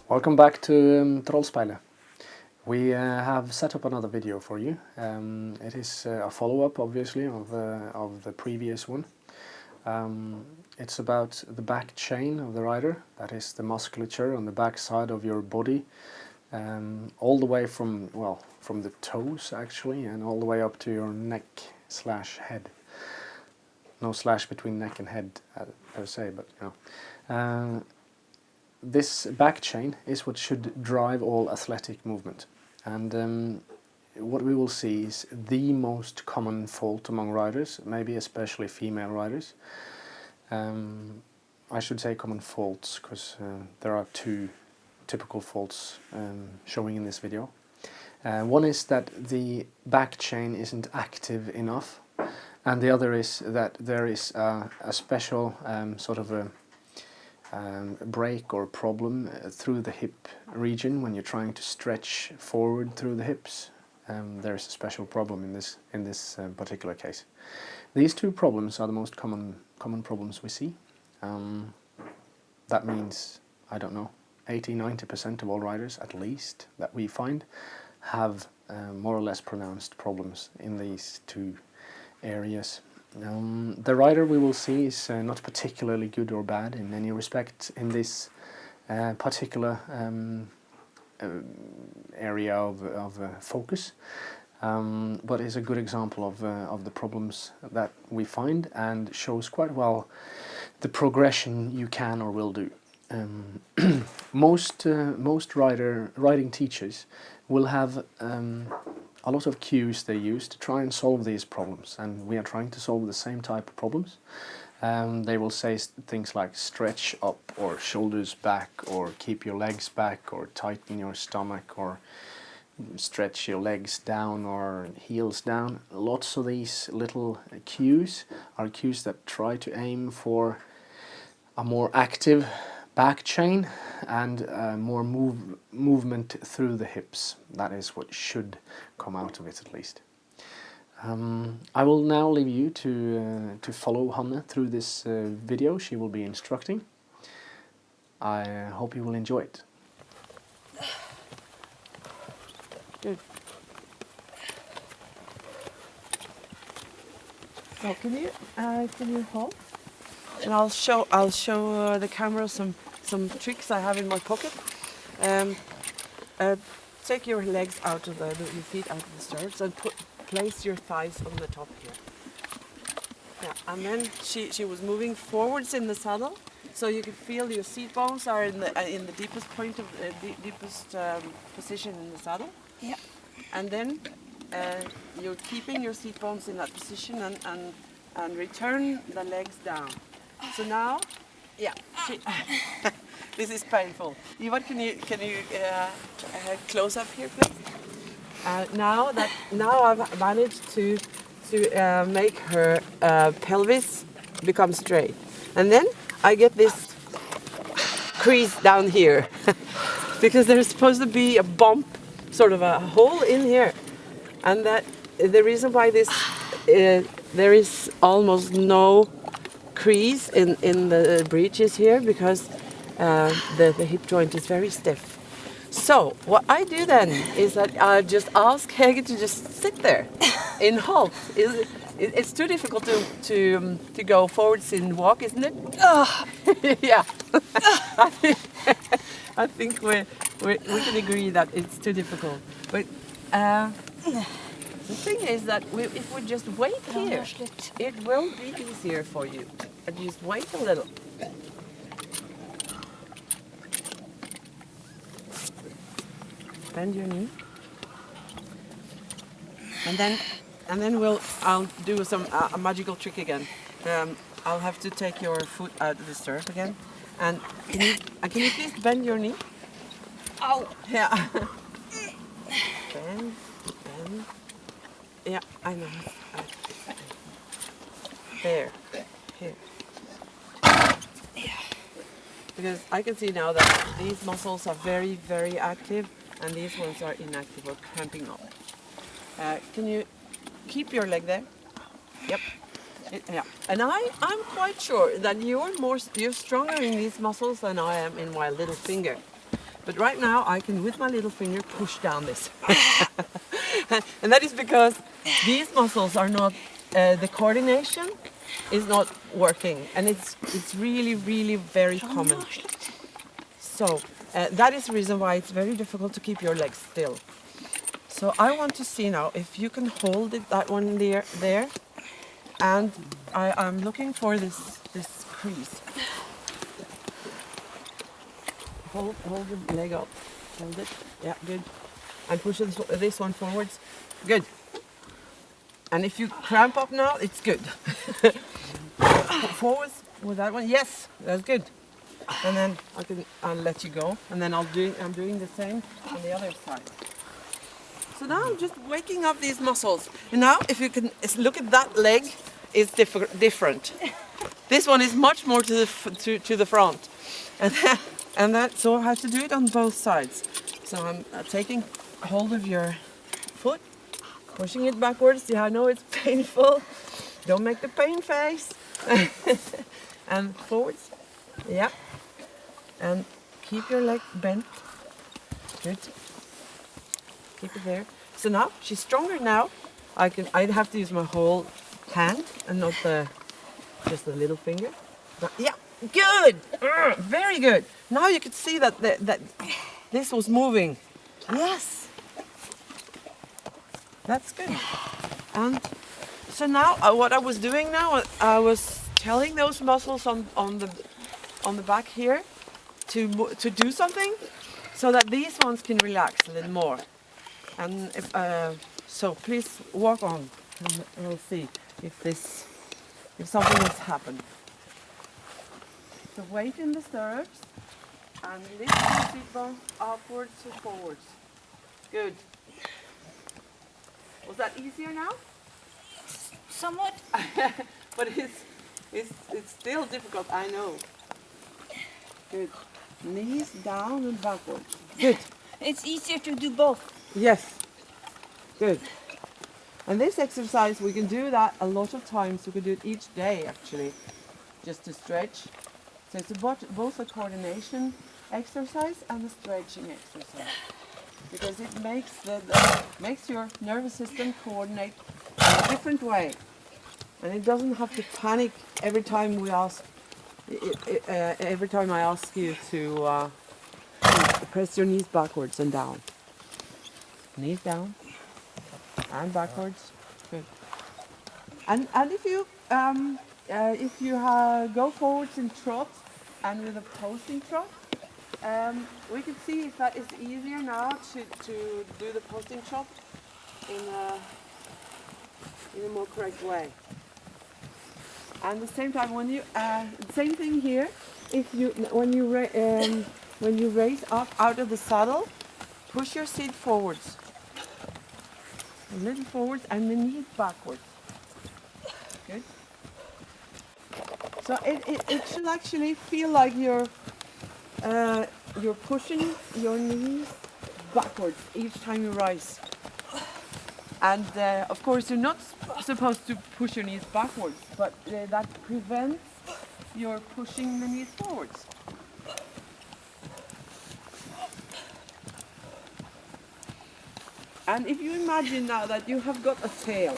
Welcome back to Trollspeilet. We have set up another video for you. It is a follow-up, obviously, of the previous one. It's about the back chain of the rider, that is the musculature on the back side of your body, all the way from the toes actually, and all the way up to your neck/head. No slash between neck and head per se, but you know. This back chain is what should drive all athletic movement, and what we will see is the most common fault among riders, maybe especially female riders. I should say common faults, because there are two typical faults showing in this video. One is that the back chain isn't active enough, and the other is that there is a special sort of a break or problem through the hip region when you're trying to stretch forward through the hips. There's a special problem in this particular case. These two problems are the most common problems we see. That means, I don't know, 80–90% of all riders at least that we find have more or less pronounced problems in these two areas. The rider we will see is not particularly good or bad in any respect in this particular area of focus, but is a good example of the problems that we find, and shows quite well the progression you can or will do. Most riding teachers will have a lot of cues they use to try and solve these problems, and we are trying to solve the same type of problems. They will say things like stretch up, or shoulders back, or keep your legs back, or tighten your stomach, or stretch your legs down or heels down. Lots of these little cues are cues that try to aim for a more active back chain and more movement through the hips. That is what should come out of it, at least. I will now leave you to follow Hanne through this video. She will be instructing. I hope you will enjoy it. Good. So can you hold? And I'll show the camera some tricks I have in my pocket. Take your legs out of your feet out of the stirrups and place your thighs on the top here. Yeah, and then she was moving forwards in the saddle, so you can feel your seat bones are in the deepest point of deepest position in the saddle. Yeah. And then you're keeping your seat bones in that position and return the legs down. So now, yeah, this is painful. Ivar, can you close up here, please? Now I've managed to make her pelvis become straight, and then I get this crease down here because there's supposed to be a bump, sort of a hole in here, and that the reason why this there is almost no crease in the breeches here, because the hip joint is very stiff. So what I do then is that I just ask Hege to just sit there in halt. It's too difficult to go forwards in walk, isn't it? Yeah. I think we can agree that it's too difficult. But the thing is that if we just wait here, it will be easier for you. And just wait a little. Bend your knee. And then I'll do a magical trick again. I'll have to take your foot out of the stirrup again. And can you please bend your knee? Ow. Yeah. Bend. Yeah, I know. There. Here. Because I can see now that these muscles are very, very active, and these ones are inactive or cramping up. Can you keep your leg there? Yep. Yeah. And I'm quite sure that you're stronger in these muscles than I am in my little finger. But right now I can, with my little finger, push down this. And that is because these muscles are not, the coordination is not working. And it's really, really very common. So that is the reason why it's very difficult to keep your legs still. So I want to see now if you can hold it, that one there. And I'm looking for this crease. Hold the leg up. Hold it. Yeah, good. And push this one forwards. Good. And if you cramp up now, it's good. Forwards with that one. Yes, that's good. And then I'll let you go. And then I'm doing the same on the other side. So now I'm just waking up these muscles. And now, if you can look at that leg, it's different. This one is much more to the front, and so I have to do it on both sides. So I'm taking hold of your foot, pushing it backwards. Yeah, I know it's painful. Don't make the pain face. And forwards. Yeah. And keep your leg bent. Good. Keep it there. So now she's stronger now. I'd have to use my whole hand and not just the little finger. But yeah, good. Very good. Now you could see that this was moving. Yes. That's good. And so now what I was doing now, I was telling those muscles on the back here to do something, so that these ones can relax a little more. And so please walk on, and we'll see if something has happened. So weight in the stirrups and lift the seat bone upwards to forwards. Good. Was that easier now? Somewhat. But it's still difficult, I know. Good. Knees down and backwards. Good. It's easier to do both. Yes. Good. And this exercise, we can do that a lot of times. We can do it each day, actually, just to stretch. So it's both a coordination exercise and a stretching exercise, because it makes your nervous system coordinate in a different way, and it doesn't have to panic every time we ask. Every time I ask you to press your knees backwards and down. Knees down and backwards. Good. And if you go forwards in trot and with a posting trot, we can see if that is easier now to do the posting trot in a more correct way. And at the same time, when you same thing here, when you raise up out of the saddle, push your seat forwards, a little forwards, and the knees backwards. Good. So it should actually feel like you're pushing your knees backwards each time you rise. And of course, you're not supposed to push your knees backwards, but that prevents your pushing the knees forwards. And if you imagine now that you have got a tail,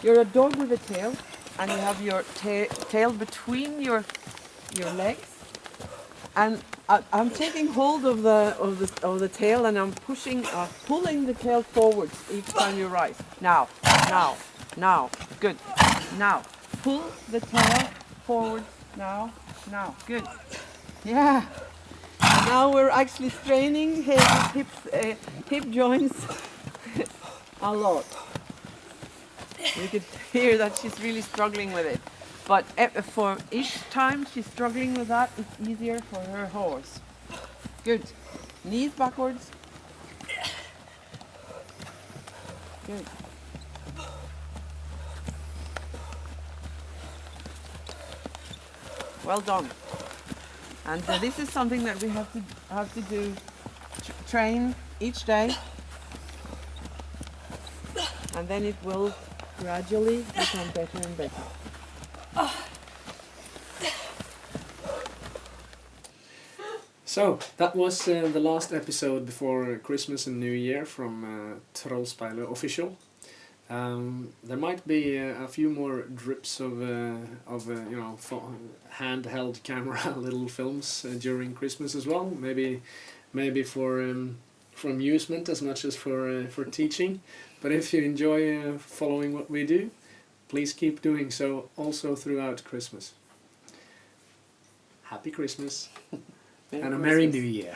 you're a dog with a tail, and you have your tail between your legs, and I'm taking hold of the tail, and I'm pulling the tail forwards each time you rise. Now, good. Now, pull the tail forwards. Now, good. Yeah. Now we're actually straining hip joints a lot. You could hear that she's really struggling with it. But for each time she's struggling with that, it's easier for her horse. Good. Knees backwards. Good. Well done. And this is something that we have to do, train each day, and then it will gradually become better and better. So that was the last episode before Christmas and New Year from Trollspeilet official. There might be a few more drips of you know, handheld camera little films during Christmas as well. Maybe for amusement as much as for teaching. But if you enjoy following what we do, please keep doing so also throughout Christmas. Happy Christmas and a Merry New Year.